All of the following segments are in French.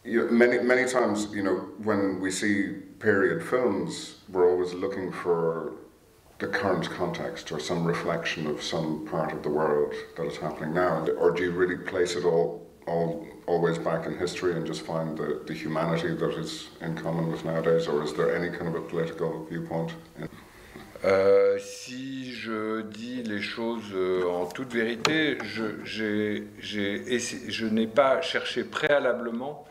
Many times, when we see period films, we're always looking for the current context or some reflection of some part of the world that is happening now? Or do you really place it always back in history and just find the humanity that is in common with nowadays? Or is there any kind of a political viewpoint? Si je dis les choses en toute vérité, je n'ai pas cherché préalablement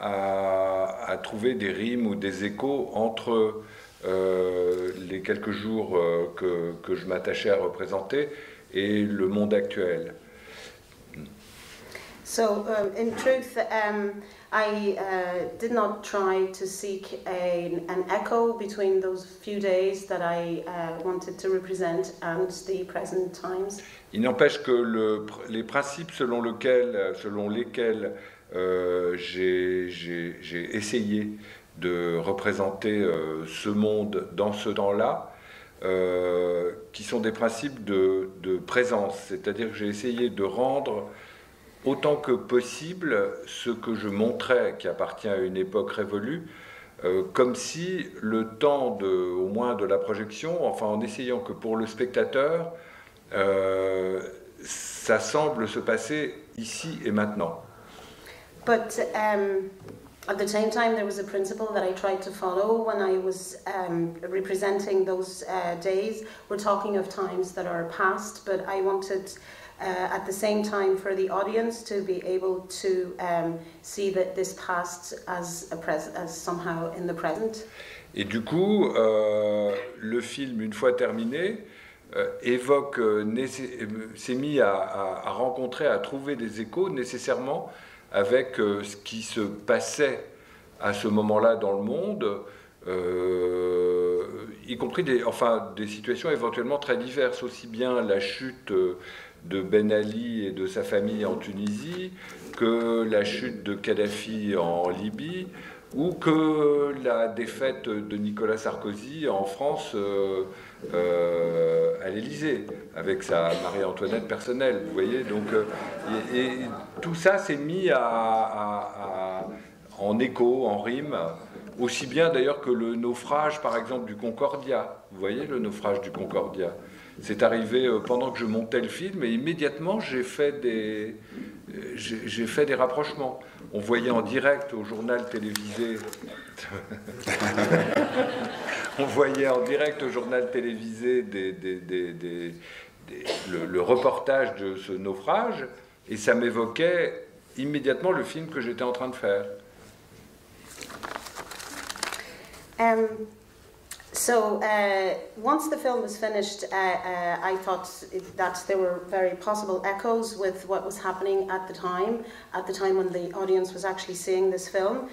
à trouver des rimes ou des échos entre les quelques jours que je m'attachais à représenter et le monde actuel. So, in truth, I did not try to seek an echo between those few days that I wanted to represent and the present times. Il n'empêche que les principes selon lesquels j'ai essayé de représenter ce monde dans ce temps-là, qui sont des principes de présence, c'est-à-dire que j'ai essayé de rendre autant que possible ce que je montrais, qui appartient à une époque révolue, comme si le temps au moins de la projection, enfin en essayant que pour le spectateur, ça semble se passer ici et maintenant. But at the same time, there was a principle that I tried to follow when I was representing those days. We're talking of times that are past, but I wanted at the same time for the audience to be able to see that this past as somehow in the present. Et du coup, le film, une fois terminé, s'est mis à rencontrer, à trouver des échos nécessairement avec ce qui se passait à ce moment-là dans le monde, y compris des situations éventuellement très diverses, aussi bien la chute de Ben Ali et de sa famille en Tunisie, que la chute de Kadhafi en Libye, ou que la défaite de Nicolas Sarkozy en France à l'Élysée, avec sa Marie-Antoinette personnelle, vous voyez. Donc, et tout ça s'est mis en écho, en rime, aussi bien d'ailleurs que le naufrage, par exemple, du Concordia. Vous voyez, le naufrage du Concordia. C'est arrivé pendant que je montais le film, et immédiatement j'ai fait des rapprochements. On voyait en direct au journal télévisé le reportage de ce naufrage, et ça m'évoquait immédiatement le film que j'étais en train de faire. So once the film was finished, I thought that there were very possible echoes with what was happening at the time when the audience was actually seeing this film.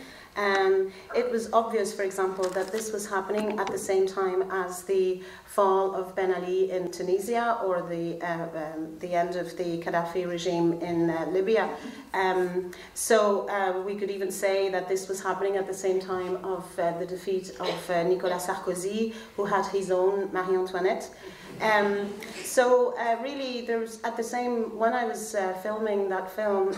It was obvious, for example, that this was happening at the same time as the fall of Ben Ali in Tunisia, or the end of the Gaddafi regime in Libya. So we could even say that this was happening at the same time of the defeat of Nicolas Sarkozy, who had his own Marie-Antoinette. So really, when I was filming that film,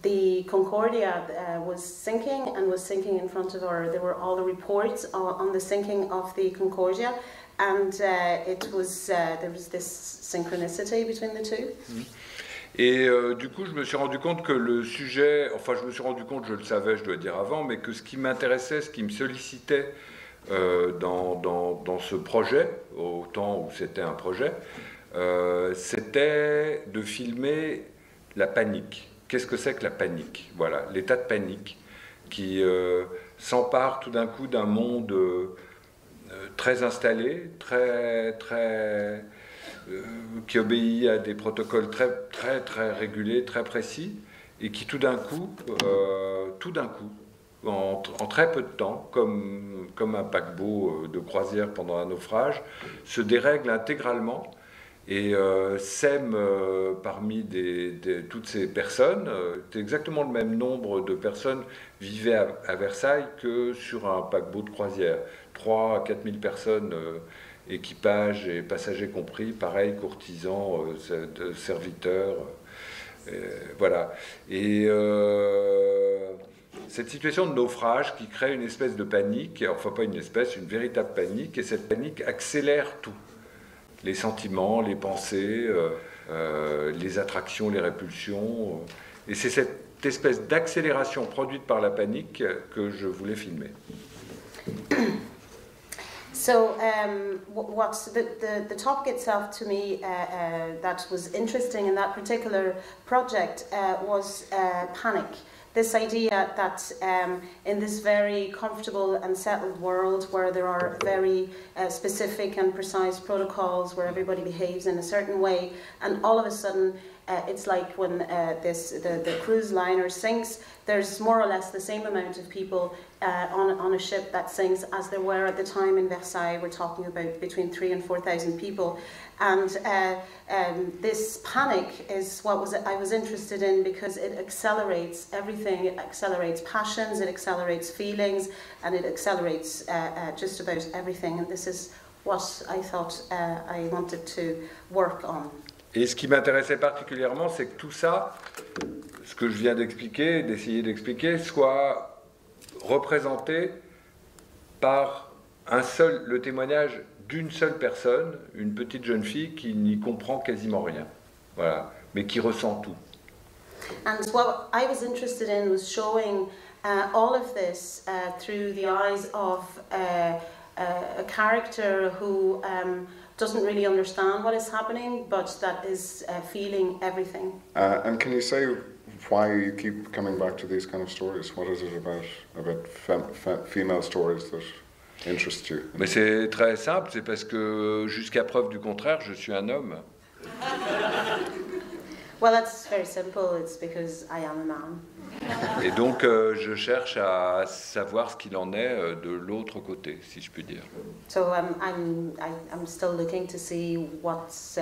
the Concordia was sinking in front of there were all the reports on the sinking of the Concordia, and there was this synchronicity between the two. Et du coup, je me suis rendu compte que le sujet, je me suis rendu compte, je le savais, je dois dire avant, mais que ce qui m'intéressait, ce qui me sollicitait dans ce projet, au temps où c'était un projet, c'était de filmer la panique. Qu'est-ce que c'est que la panique? Voilà, l'état de panique qui s'empare tout d'un coup d'un monde très installé, qui obéit à des protocoles très régulés, très précis, et qui tout d'un coup, en très peu de temps, comme un paquebot de croisière pendant un naufrage, se dérègle intégralement et sème parmi toutes ces personnes, c'est exactement le même nombre de personnes vivaient à Versailles que sur un paquebot de croisière. 3 à 4 000 personnes, équipage et passagers compris, pareil, courtisans, serviteurs, voilà. Et cette situation de naufrage qui crée une espèce de panique, enfin pas une espèce, une véritable panique, et cette panique accélère tout. Les sentiments, les pensées, les attractions, les répulsions. Et c'est cette espèce d'accélération produite par la panique que je voulais filmer. So, what's the topic itself to me that was interesting in that particular project was panic. This idea that in this very comfortable and settled world where there are very specific and precise protocols where everybody behaves in a certain way, and all of a sudden it's like when the cruise liner sinks, there's more or less the same amount of people on a ship that sinks as there were at the time in Versailles. We're talking about between 3,000 and 4,000 people. And this panic is what I was interested in because it accelerates everything. It accelerates passions, it accelerates feelings, and it accelerates just about everything. And this is what I thought I wanted to work on. Et ce qui m'intéressait particulièrement, c'est que tout ça, ce que je viens d'expliquer, d'essayer d'expliquer, soit représenté par le témoignage d'une seule personne, une petite jeune fille qui n'y comprend quasiment rien, voilà, mais qui ressent tout. And what I was interested in was showing all of this through the eyes of a character who doesn't really understand what is happening, but that is feeling everything. And can you say why you keep coming back to these kind of stories? What is it about female stories that interest you? Mais c'est très simple, c'est parce que jusqu'à preuve du contraire, je suis un homme. Well, that's very simple. It's because I am a man. Et donc, je cherche à savoir ce qu'il en est de l'autre côté, si je puis dire. So I'm still looking to see what's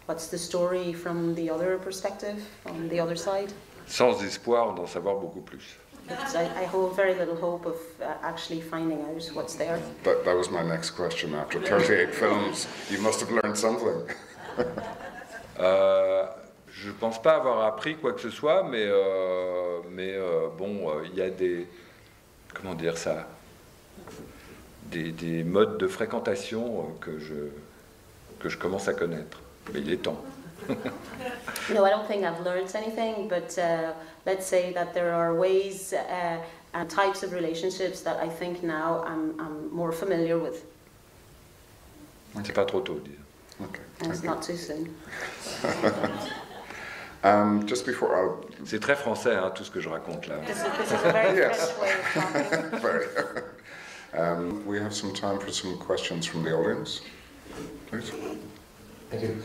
the story from the other perspective, on the other side. Sans espoir d'en savoir beaucoup plus. I hold very little hope of actually finding out what's there. That was my next question. After 38 films, you must have learned something. Je ne pense pas avoir appris quoi que ce soit, mais bon, il y a des, comment dire ça, des modes de fréquentation que je commence à connaître. Mais il est temps. No, I don't think I've learned anything, but let's say that there are ways and types of relationships that I think now I'm more familiar with. C'est pas trop tôt, dire. Okay. And it's not too soon. Just before C'est très français, hein, tout ce que je raconte là. This is a very Yes. French way of talking. Very. We have some time for some questions from the audience. Please. Thank you.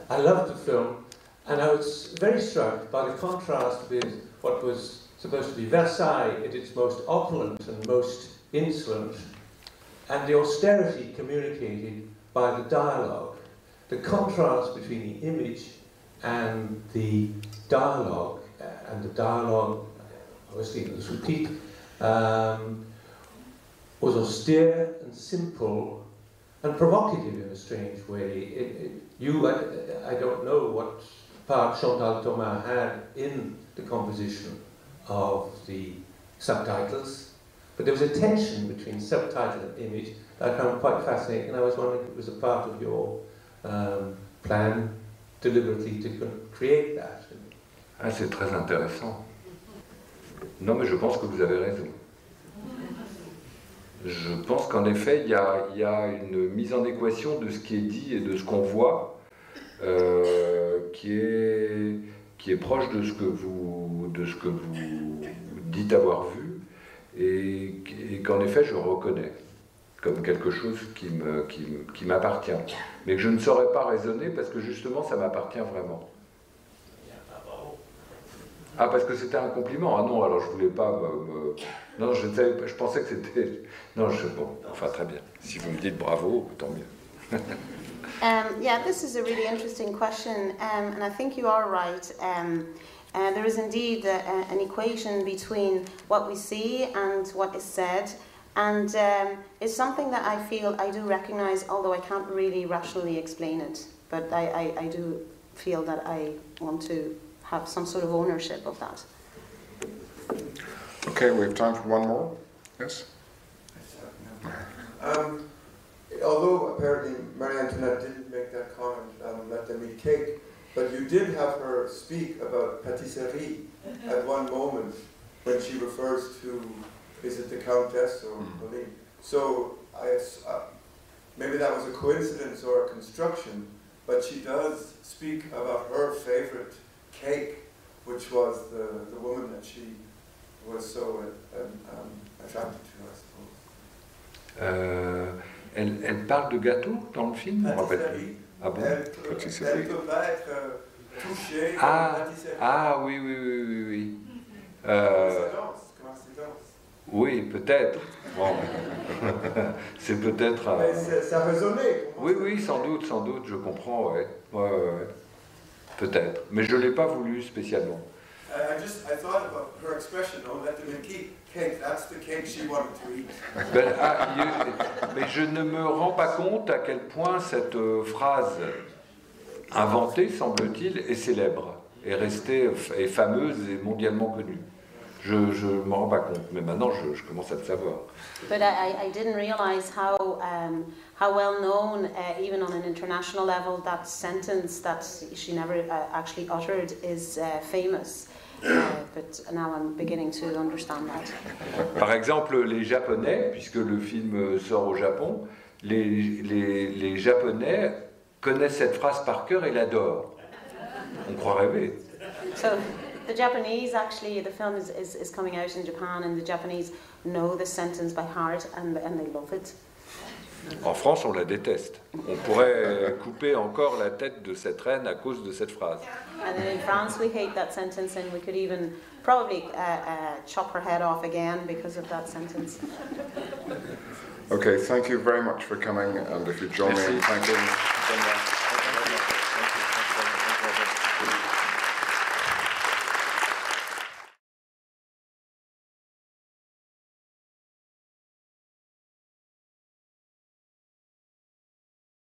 I loved the film, and I was very struck by the contrast with what was supposed to be Versailles at its most opulent and most insolent, and the austerity communicated by the dialogue. The contrast between the image and the dialogue, obviously it was repeat, was austere and simple and provocative in a strange way. I don't know what part Chantal Thomas had in the composition of the subtitles, but there was a tension between subtitle and image that I found quite fascinating, and I was wondering if it was a part of your plan deliberately to create that. Ah, c'est très intéressant. Non, mais je pense que vous avez raison. Je pense qu'en effet, il y a une mise en équation de ce qui est dit et de ce qu'on voit qui est proche de ce que vous dites avoir vu et qu'en effet je reconnais comme quelque chose qui m'appartient, mais que je ne saurais pas raisonner parce que justement ça m'appartient vraiment. Ah, parce que c'était un compliment. Ah non, alors je voulais pas Non, je ne savais pas, je pensais que c'était... Non, bon, enfin très bien. Si vous me dites bravo, tant mieux. Yeah, this is a really interesting question, and I think you are right. There is indeed an equation between what we see and what is said, and it's something that I feel I do recognize, although I can't really rationally explain it. But I do feel that I want to have some sort of ownership of that. Okay, we have time for one more. Yes? Although apparently Marie Antoinette didn't make that comment, let them eat cake, but you did have her speak about pâtisserie at one moment when she refers to, is it the Countess or Pauline? So maybe that was a coincidence or a construction, but she does speak about her favorite cake, which was the woman that she was so attracted to, I suppose. Elle parle de gâteau dans le film? Je me rappelle plus. Ah bon? Elle peut pas être touchée par la pâtisserie. Ah oui, oui, oui, oui, oui. Comment c'est danse? Oui, peut-être. Bon. C'est peut-être... Ça résonnait. Oui, oui, sans doute, je comprends, ouais. Ouais. Peut-être. Mais je ne l'ai pas voulu spécialement. I thought about her expression, oh, let them eat cake, that's the cake she wanted to eat. Mais je ne me rends pas compte à quel point cette phrase inventée, semble-t-il, est célèbre, est restée, est fameuse et mondialement connue. Je ne m'en rends pas compte, mais maintenant je commence à le savoir. But I didn't realize how well known, even on an international level, that sentence that she never actually uttered is famous. But now I'm beginning to understand that. Par exemple, les Japonais, puisque le film sort au Japon, les Japonais connaissent cette phrase par cœur et l'adorent. On croit rêver. So the Japanese, actually, the film is coming out in Japan, and the Japanese know the sentence by heart, and they love it. En France, on la déteste. On pourrait couper encore la tête de cette reine à cause de cette phrase. And in France, we hate that sentence, and we could even probably chop her head off again because of that sentence. Okay, thank you very much for coming, and if you join me in thanking...